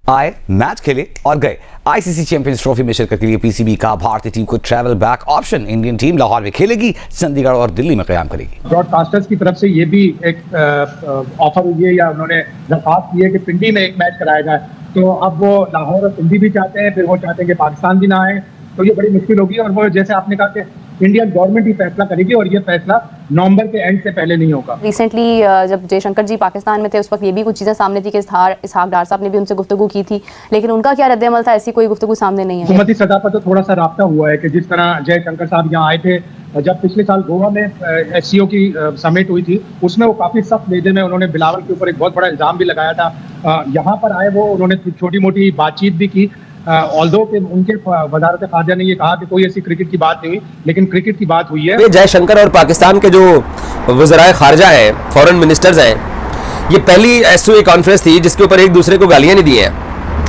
आए, मैच खेले और गए। आईसीसी चैंपियंस ट्रॉफी में शिरकत के लिए पीसीबी का भारतीय टीम को travel back option. Indian team Lahore में खेलेगी, चंडीगढ़ और दिल्ली में क़याम करेगी। ब्रॉडकास्टर्स की तरफ से ये भी एक ऑफर हुई है या उन्होंने दरख्वास्त की है कि पिंडी में एक मैच कराया जाए। तो अब वो लाहौर और पिंडी भी चाहते हैं, फिर वो चाहते हैं कि पाकिस्तान भी ना आए, तो ये बड़ी मुश्किल होगी। और वो जैसे आपने कहा कि इंडियन गवर्नमेंट ही फैसला करेगी और ये फैसला नवंबर के एंड से पहले नहीं होगा। रिसेंटली जब जयशंकर जी पाकिस्तान में थे उस वक्त ये भी कुछ चीज़ें सामने थी कि इसहाक डार साहब ने भी उनसे गुफ्तगू की थी, लेकिन उनका क्या रद्द-ए-अमल था? ऐसी कोई गुफ्तगू सामने नहीं है। हुकूमती सतह पर तो थोड़ा सा राब्ता हुआ है कि जिस तरह जयशंकर साहब यहाँ आए थे, जब पिछले साल गोवा में एससीओ की समिट हुई थी, उसमें वो काफ़ी सख्त लहजे में उन्होंने बिलावल के ऊपर एक बहुत बड़ा इल्ज़ाम भी लगाया था। यहाँ पर आए वो उन्होंने छोटी मोटी बातचीत भी की, ऑल्दो के उनके वज़ारत ख़ारजा ने ये कहा कि कोई ऐसी क्रिकेट की बात नहीं हुई, लेकिन क्रिकेट की बात हुई है। जयशंकर और पाकिस्तान के जो वज़राए ख़ारजा हैं, फॉरेन मिनिस्टर्स हैं, ये पहली एससीओ कॉन्फ्रेंस थी जिसके ऊपर एक दूसरे को गालियां नहीं दी हैं,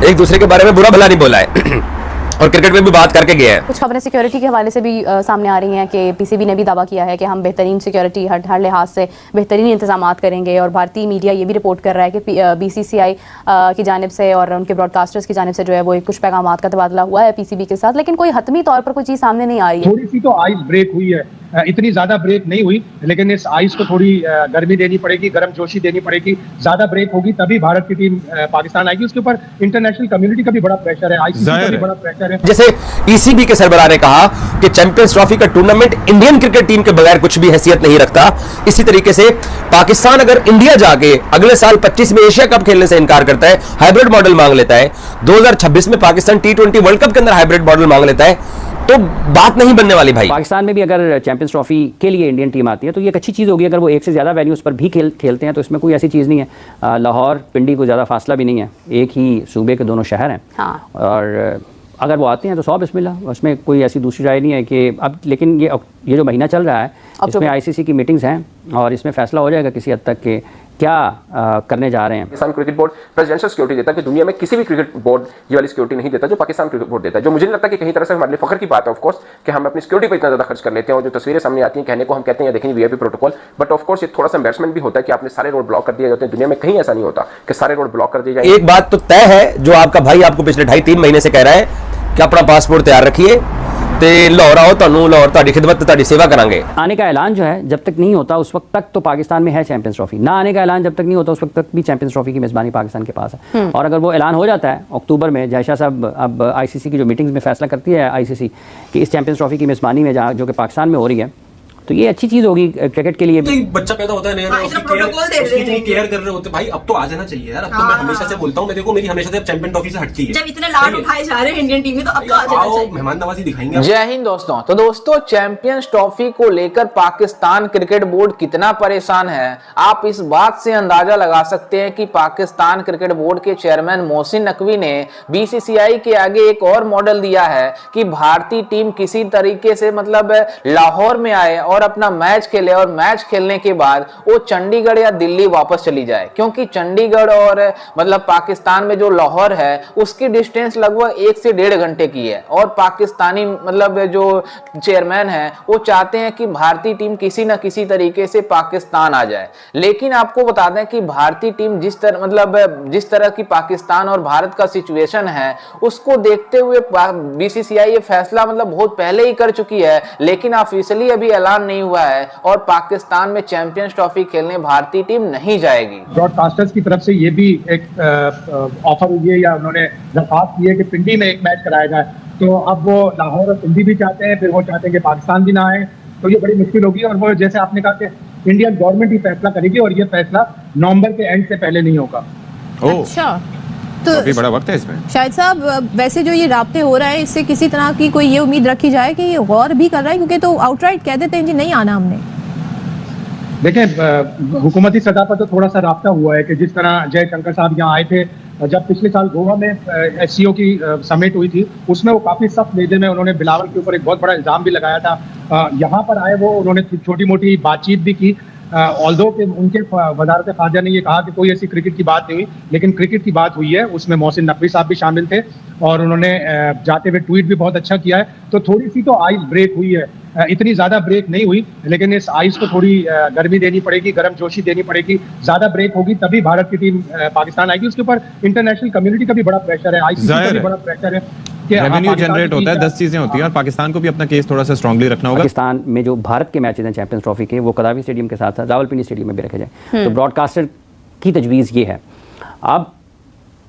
एक दूसरे के बारे में बुरा भला नहीं बोला है और क्रिकेट में भी बात करके गया है। कुछ खबरें सिक्योरिटी के हवाले से भी सामने आ रही हैं कि पीसीबी ने भी दावा किया है कि हम बेहतरीन सिक्योरिटी हर लिहाज से बेहतरीन इंतजाम करेंगे। और भारतीय मीडिया ये भी रिपोर्ट कर रहा है कि बीसीसीआई की जानिब से और उनके ब्रॉडकास्टर्स की जानिब से जो है वो कुछ पैगामात का तबादला हुआ है पीसीबी के साथ, लेकिन कोई हतमी तौर पर कोई चीज़ सामने नहीं आ रही है। थोड़ी सी तो आइस ब्रेक हुई है, इतनी ज्यादा ब्रेक नहीं हुई, लेकिन इस आइस को थोड़ी गर्मी देनी पड़ेगी, गर्म जोशी देनी पड़ेगी। ज्यादा ब्रेक होगी तभी भारत की टीम पाकिस्तान आएगी। उसके ऊपर इंटरनेशनल कम्युनिटी का भी बड़ा प्रेशर है, आईसीसी का भी बड़ा प्रेशर है। जैसे ईसीबी के सरबराह ने कहा कि चैंपियंस ट्रॉफी का टूर्नामेंट इंडियन क्रिकेट टीम के बगैर कुछ भी हैसियत नहीं रखता, इसी तरीके से पाकिस्तान अगर इंडिया जाके अगले साल 25 में एशिया कप खेलने से इनकार करता है, हाइब्रिड मॉडल मांग लेता है, 2026 में पाकिस्तान T20 वर्ल्ड कप के अंदर हाइब्रिड मॉडल मांग लेता है, तो बात नहीं बनने वाली भाई। पाकिस्तान में भी अगर चैंपियंस ट्रॉफी के लिए इंडियन टीम आती है तो ये एक अच्छी चीज़ होगी। अगर वो एक से ज़्यादा वेन्यूज़ पर भी खेलते हैं तो इसमें कोई ऐसी चीज़ नहीं है। लाहौर पिंडी को ज़्यादा फासला भी नहीं है, एक ही सूबे के दोनों शहर हैं। हाँ। और अगर वो आते हैं तो 100 बिस्मिल्लाह, उसमें कोई ऐसी दूसरी राय नहीं है कि अब। लेकिन ये जो महीना चल रहा है इसमें आईसीसी की मीटिंग्स हैं और इसमें फैसला हो जाएगा किसी हद तक कि क्या करने जा रहे हैं। Pakistan cricket board presidential security देता है कि दुनिया में किसी भी क्रिकेट बोर्ड ये वाली सिक्योरिटी नहीं देता जो पाकिस्तान क्रिकेट बोर्ड देता है, जो मुझे नहीं लगता कि कहीं तरह से हमारे लिए फख्र की बात है। ऑफ कोर्स कि हम अपनी सिक्योरिटी पर इतना ज़्यादा खर्च कर लेते हैं और जो तस्वीरें सामने आती हैं कहने को हम कहते हैं देखेंगे VIP protocol, but of course ये थोड़ा सा एम्बैरसमेंट भी होता है कि आपने सारे रोड ब्लॉक कर दिए जाते हैं। दुनिया में कहीं ऐसा नहीं होता कि सारे रोड ब्लॉक कर दिए जाए। एक बात तो तय है, जो आपका भाई आपको पिछले 2.5-3 महीने से कह रहा है कि अपना पासपोर्ट तैयार रखिए, लाहौर आओ, लाहौर ताड़ी खिदमत ताड़ी सेवा करांगे। आने का ऐलान जो है जब तक नहीं होता उस वक्त तक तो पाकिस्तान में है चैंपियंस ट्रॉफी, ना आने का ऐलान जब तक नहीं होता उस वक्त तक भी चैंपियंस ट्रॉफी की मेज़बानी पाकिस्तान के पास है। और अगर वो ऐलान हो जाता है अक्टूबर में, जयशाह साहब अब आईसीसी की जो मीटिंग्स में फैसला करती है आईसीसी कि इस चैंपियंस ट्रॉफी की मेज़बानी में जो कि पाकिस्तान में हो रही है, तो ये अच्छी चीज होगी क्रिकेट के लिए। बच्चा पैदा होता है नया नया, उसकी इतनी केयर कर रहे होते भाई, अब तो आ जाना चाहिए यार। अब तो मैं हमेशा से बोलता हूँ, मैं देखो मेरी हमेशा से चैंपियन ट्रॉफी से हटती है। जब इतने लाड उठाए जा रहे हैं इंडियन टीम में तो अब तो आ जाना चाहिए। मेहमान नवाजी दिखाएंगे। जय हिंद दोस्तों। तो दोस्तों, चैंपियंस ट्रॉफी को लेकर पाकिस्तान क्रिकेट बोर्ड कितना परेशान है, आप इस बात से अंदाजा लगा सकते हैं कि पाकिस्तान क्रिकेट बोर्ड के चेयरमैन मोहसिन नकवी ने बीसीसीआई के आगे एक और मॉडल दिया है कि भारतीय टीम किसी तरीके से मतलब लाहौर में आए और अपना मैच खेले और मैच खेलने के बाद वो चंडीगढ़ या दिल्ली वापस चली जाए, क्योंकि चंडीगढ़ और मतलब पाकिस्तान में जो लाहौर है उसकी डिस्टेंस लगभग 1 से 1.5 घंटे की है। और पाकिस्तानी मतलब जो चेयरमैन है वो चाहते हैं कि भारतीय टीम किसी न किसी तरीके से पाकिस्तान आ जाए। लेकिन आपको बता दें कि भारतीय टीम जिस तरह की पाकिस्तान और भारत का सिचुएशन है उसको देखते हुए बीसीसीआई ये फैसला मतलब बहुत पहले ही कर चुकी है, लेकिन ऑफिशियली अभी ऐलान नहीं हुआ है और पाकिस्तान में चैंपियंस ट्रॉफी खेलने भारतीय टीम नहीं जाएगी। ब्रॉडकास्टर्स की तरफ से ये भी एक ऑफर हुई है या उन्होंने दरख्वास्त की है कि पिंडी में एक मैच कराया जाए। तो अब वो लाहौर और पिंडी भी चाहते हैं, फिर वो चाहते हैं कि पाकिस्तान भी ना आए, तो ये बड़ी मुश्किल होगी। और वो जैसे आपने कहा कि इंडियन गवर्नमेंट ही फैसला करेगी और ये फैसला नवंबर के एंड से पहले नहीं होगा। अच्छा, तो अभी बड़ा वक्त है इसमें। शाहिद साहब, वैसे जो ये राब्ते हो रहा है इससे किसी तरह की कोई ये उम्मीद रखी जाए कि ये गौर भी कर रहा है, क्योंकि तो आउटराइट कह देते हैं जी नहीं आना हमने। देखें, हुकूमती सतह पर तो थोड़ा सा राब्ता हुआ है कि जिस तरह जयशंकर साहब यहाँ आए थे, जब पिछले साल गोवा में एससीओ की समिट हुई थी, उसमें वो काफ़ी सख्त लहजे में उन्होंने बिलावल के ऊपर एक बहुत बड़ा इल्ज़ाम भी लगाया था। यहाँ पर आए वो उन्होंने छोटी मोटी बातचीत भी की, ऑल्दो के उनके वजारत खारजा ने ये कहा कि कोई ऐसी क्रिकेट की बात नहीं हुई, लेकिन क्रिकेट की बात हुई है, उसमें मोहसिन नकवी साहब भी शामिल थे और उन्होंने जाते हुए ट्वीट भी बहुत अच्छा किया है। तो थोड़ी सी तो आइस ब्रेक हुई है, इतनी ज्यादा ब्रेक नहीं हुई, लेकिन इस आइस को थोड़ी गर्मी देनी पड़ेगी, गर्म जोशी देनी पड़ेगी, ज्यादा ब्रेक होगी तभी भारत की टीम पाकिस्तान आएगी। उसके ऊपर इंटरनेशनल कम्युनिटी का भी बड़ा प्रेशर है, आईसीसी का भी बड़ा प्रेशर है। रेवेन्यू जनरेट होता है, 10 चीजें होती हैं और पाकिस्तान को भी अपना केस थोड़ा सा स्ट्रांगली रखना होगा। पाकिस्तान में जो भारत के मैचेज हैं चैंपियंस ट्रॉफी के, वो कदावी स्टेडियम के साथ साथ रावलपिंडी स्टेडियम में भी रखे जाए। तो ब्रॉडकास्टर की तजवीज़ ये है, अब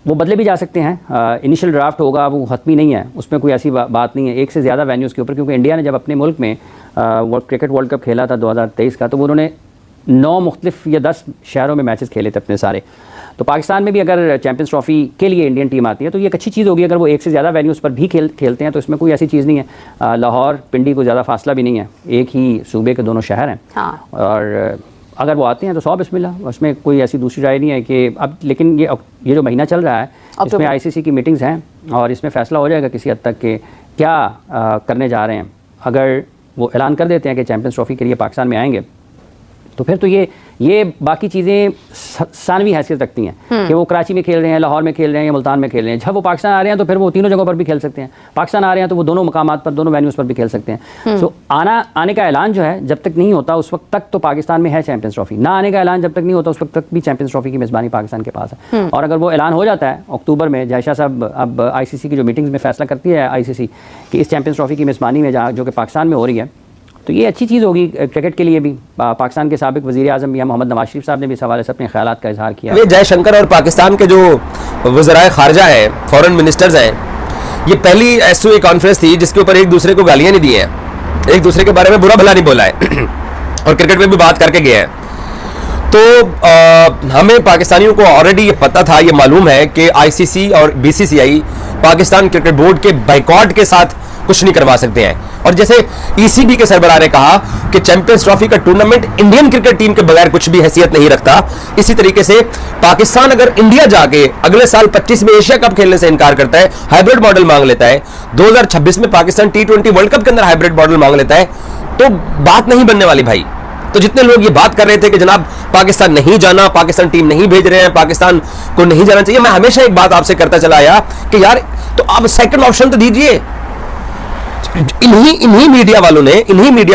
वो बदले भी जा सकते हैं। इनिशियल ड्राफ्ट होगा, वो हतमी नहीं है, उसमें कोई ऐसी बात नहीं है एक से ज़्यादा वेन्यूज़ के ऊपर, क्योंकि इंडिया ने जब अपने मुल्क में क्रिकेट वर्ल्ड कप खेला था 2023 का, तो वो उन्होंने 9 मुख्तलिफ या 10 शहरों में मैचेस खेले थे अपने सारे। तो पाकिस्तान में भी अगर चैंपियंस ट्रॉफी के लिए इंडियन टीम आती है तो ये एक अच्छी चीज़ होगी अगर वो एक से ज़्यादा वेन्यूज़ पर भी खेलते हैं। तो इसमें कोई ऐसी चीज़ नहीं है, लाहौर पिंडी को ज़्यादा फासला भी नहीं है, एक ही सूबे के दोनों शहर हैं। हाँ। और अगर वो आते हैं तो 100 बिस्मिल्लाह, उसमें कोई ऐसी दूसरी राय नहीं है कि अब। लेकिन ये जो महीना चल रहा है इसमें आईसीसी की मीटिंग्स हैं और इसमें फ़ैसला हो जाएगा किसी हद तक कि क्या करने जा रहे हैं। अगर वो ऐलान कर देते हैं कि चैंपियंस ट्रॉफी के लिए पाकिस्तान में आएंगे तो फिर तो ये बाकी चीज़ें सानवी हैसियत रखती हैं कि वो कराची में खेल रहे हैं, लाहौर में खेल रहे हैं या मुल्तान में खेल रहे हैं। जब वो पाकिस्तान आ रहे हैं तो फिर वो तीनों जगहों पर भी खेल सकते हैं। पाकिस्तान आ रहे हैं तो वो दोनों मकामात पर, दोनों वेन्यूज़ पर भी खेल सकते हैं। सो आने का ऐलान जो है जब तक नहीं होता उस वक्त तक तो पाकिस्तान में है चैंपियंस ट्रॉफी, ना आने का ऐलान जब तक नहीं होता उस वक्त तक भी चैंपियंस ट्रॉफी की मेज़बानी पाकिस्तान के पास है। और अगर वो ऐलान हो जाता है अक्टूबर में, जायशा साहब अब आईसीसी की जो मीटिंग्स में फ़ैसला करती है आईसीसी कि इस चैंपियंस ट्रॉफी की मेज़बानी में जो कि पाकिस्तान में हो रही है, तो ये अच्छी चीज़ होगी क्रिकेट के लिए भी। पाकिस्तान के साबिक वज़ीर आज़म मियां मोहम्मद नवाज शरीफ साहब ने भी इस हवाले से अपने ख़यालात का इजहार किया। जयशंकर और पाकिस्तान के जो वज़राए खारजा हैं, फॉरेन मिनिस्टर्स हैं, ये पहली एसओए कॉन्फ्रेंस थी जिसके ऊपर एक दूसरे को गालियाँ नहीं दी हैं, एक दूसरे के बारे में बुरा भला नहीं बोला है और क्रिकेट में भी बात करके गए हैं। तो हमें पाकिस्तानियों को ऑलरेडी ये पता था, ये मालूम है कि आईसीसी और बीसीसीआई पाकिस्तान क्रिकेट बोर्ड के बाइकॉट के साथ कुछ नहीं करवा सकते हैं। और जैसे ईसीबी के सरबराह ने कहा कि चैंपियंस ट्रॉफी का टूर्नामेंट इंडियन क्रिकेट टीम के बगैर कुछ भी हैसियत नहीं रखता, इसी तरीके से पाकिस्तान अगर इंडिया जाके अगले साल 25 में एशिया कप खेलने से इनकार करता है, हाइब्रिड मॉडल मांग लेता है, 2026 में पाकिस्तान T20 वर्ल्ड कप के अंदर हाइब्रिड मॉडल मांग लेता है, तो बात नहीं बनने वाली भाई। तो जितने लोग ये बात कर रहे थे कि जनाब पाकिस्तान नहीं जाना, पाकिस्तान टीम नहीं भेज रहे हैं, पाकिस्तान को नहीं जाना चाहिए, मैं हमेशा एक बात आपसे करता चला आया कि यार तो आप सेकंड ऑप्शन तो दीजिए। इन्हीं मीडिया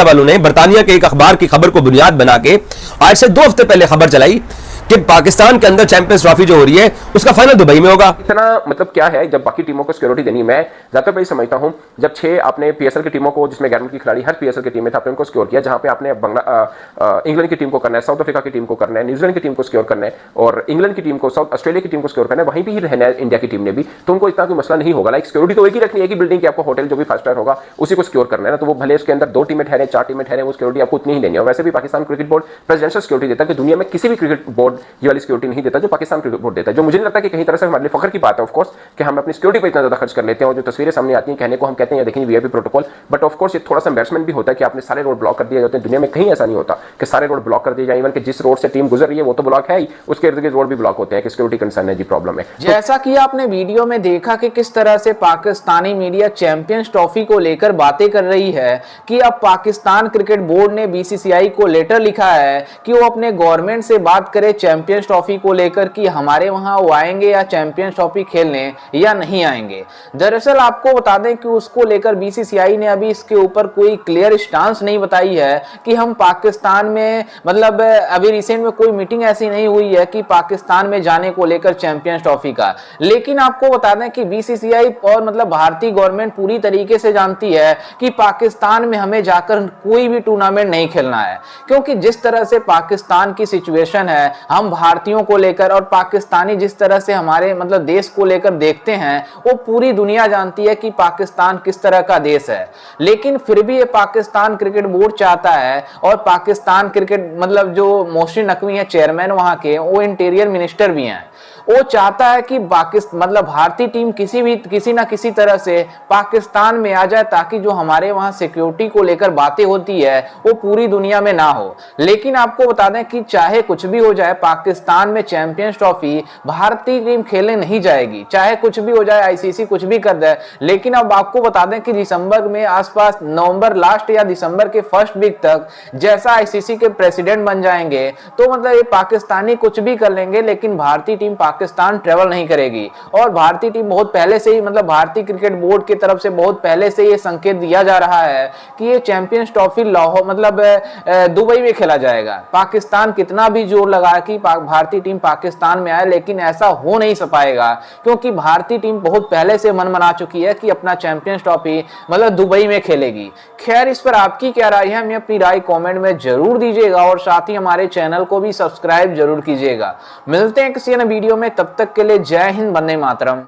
वालों ने बर्तानिया के एक अखबार की खबर को बुनियाद बना के आज से 2 हफ्ते पहले खबर चलाई कि पाकिस्तान के अंदर चैंपियंस ट्रॉफी जो हो रही है उसका फाइनल दुबई में होगा। इतना मतलब क्या है, जब बाकी टीमों को सिक्योरिटी देनी, मैं ज्यादातर भाई समझता हूं जब 6 आपने पीएसएल की टीमों को, जिसमें 11 की खिलाड़ी हर पीएसएल की टीम में था, आपने उनको सिक्योर किया, जहां पे आपने इंग्लैंड की टीम को करना है, साउथ अफ्रीका की टीम को करना है, न्यूजीलैंड की टीम को सिक्योर करना है और इंग्लैंड की टीम को, साउथ ऑस्ट्रेलिया की टीम को सिक्योर करना है, वहीं भी रहना है इंडिया की टीम ने भी, तो उनको इतना कोई मसला नहीं होगा। लाइक सिक्योरिटी तो एक ही रखनी है कि बिल्डिंग की आपको होटल जो भी 5 स्टार होगा उसी को सिक्योर करना है ना, तो वो भले उसके अंदर 2 टीमें ठहरे, 4 टीमें ठहरे, वो सिक्योरिटी आपको उतनी ही देनी है। वैसे भी Pakistan cricket board presidential security देता है कि दुनिया में किसी भी क्रिकेट बोर्ड ये वाली सिक्योरिटी नहीं देता जो पाकिस्तान क्रिकेट बोर्ड देता है, जो मुझे नहीं लगता कि कहीं तरह से हमारे लिए फख्र की बात है ऑफ कोर्स कि हम अपनी सिक्योरिटी पे इतना ज्यादा खर्च कर लेते हैं और जो तस्वीरें सामने आती हैं कहने को हम कहते हैं देखिए VIP protocol, but of course ये थोड़ा सा एम्बैरेसमेंट भी होता है कि आपने सारे रोड ब्लॉक कर दिए जाते हैं। दुनिया में कहीं ऐसा नहीं होता कि सारे रोड ब्लॉक कर दिए जाए, इवन कि जिस रोड से टीम गुजर रही है वो तो ब्लॉक है ही, उसके इर्द गिर्द रोड भी ब्लॉक होते हैं कि सिक्योरिटी कंसर्न है जी, प्रॉब्लम है। जैसा कि आपने वीडियो में देखा कि किस तरह से पाकिस्तानी मीडिया चैंपियंस ट्रॉफी को लेकर बातें कर रही है कि अब पाकिस्तान क्रिकेट बोर्ड ने बीसीसीआई को लेटर लिखा है कि वो अपने गवर्नमेंट से बात करे चैंपियंस ट्रॉफी को लेकर कि हमारे वहां वो आएंगे या चैंपियंस ट्रॉफी खेलने या नहीं आएंगे। दरअसल आपको बता दें कि उसको लेकर बीसीसीआई ने अभी इसके ऊपर कोई क्लियर स्टांस नहीं बताई है कि हम पाकिस्तान में, मतलब अभी रिसेंट में कोई मीटिंग ऐसी नहीं हुई है कि पाकिस्तान में जाने को लेकर चैंपियंस ट्रॉफी का। लेकिन आपको बता दें कि बीसीसीआई और मतलब भारतीय गवर्नमेंट पूरी तरीके से जानती है कि पाकिस्तान में हमें जाकर कोई भी टूर्नामेंट नहीं खेलना है, क्योंकि जिस तरह से पाकिस्तान की सिचुएशन है, हम भारतीयों को लेकर और पाकिस्तानी जिस तरह से हमारे मतलब देश को लेकर देखते हैं, वो पूरी दुनिया जानती है कि पाकिस्तान किस तरह का देश है। लेकिन फिर भी ये पाकिस्तान क्रिकेट बोर्ड चाहता है और पाकिस्तान क्रिकेट मतलब जो मोहसिन नकवी है चेयरमैन वहां के, वो इंटीरियर मिनिस्टर भी हैं, वो चाहता है कि पाकिस्तान मतलब भारतीय टीम किसी ना किसी तरह से पाकिस्तान में आ जाए, ताकि जो हमारे वहां सिक्योरिटी को लेकर बातें होती है वो पूरी दुनिया में ना हो। लेकिन आपको बता दें कि चाहे कुछ भी हो जाए, पाकिस्तान में चैंपियंस ट्रॉफी भारतीय टीम खेलने नहीं जाएगी, चाहे कुछ भी हो जाए, आईसीसी कुछ भी कर दे। लेकिन अब आपको बता दें कि दिसंबर में आसपास, नवंबर लास्ट या दिसंबर के फर्स्ट वीक तक जैसा आईसीसी के प्रेसिडेंट बन जाएंगे तो मतलब ये पाकिस्तानी कुछ भी कर लेंगे, लेकिन भारतीय टीम पाकिस्तान ट्रेवल नहीं करेगी। और भारतीय टीम बहुत पहले से ही, मतलब भारतीय क्रिकेट बोर्ड की तरफ से बहुत पहले से ये संकेत दिया जा रहा है कि ये चैंपियंस ट्रॉफी लाहौर मतलब दुबई में खेला जाएगा। पाकिस्तान कितना भी जोर लगा कि भारतीय टीम पाकिस्तान में आए, लेकिन ऐसा हो नहीं पाएगा, क्योंकि भारतीय टीम बहुत पहले से मन बना चुकी है कि अपना चैंपियंस ट्रॉफी मतलब दुबई में खेलेगी। खैर, इस पर आपकी क्या राय है, हमें अपनी राय कमेंट में जरूर दीजिएगा और साथ ही हमारे चैनल को भी सब्सक्राइब जरूर कीजिएगा। मिलते हैं किसी अन्य वीडियो में, तब तक के लिए जय हिंद, वंदे मातरम।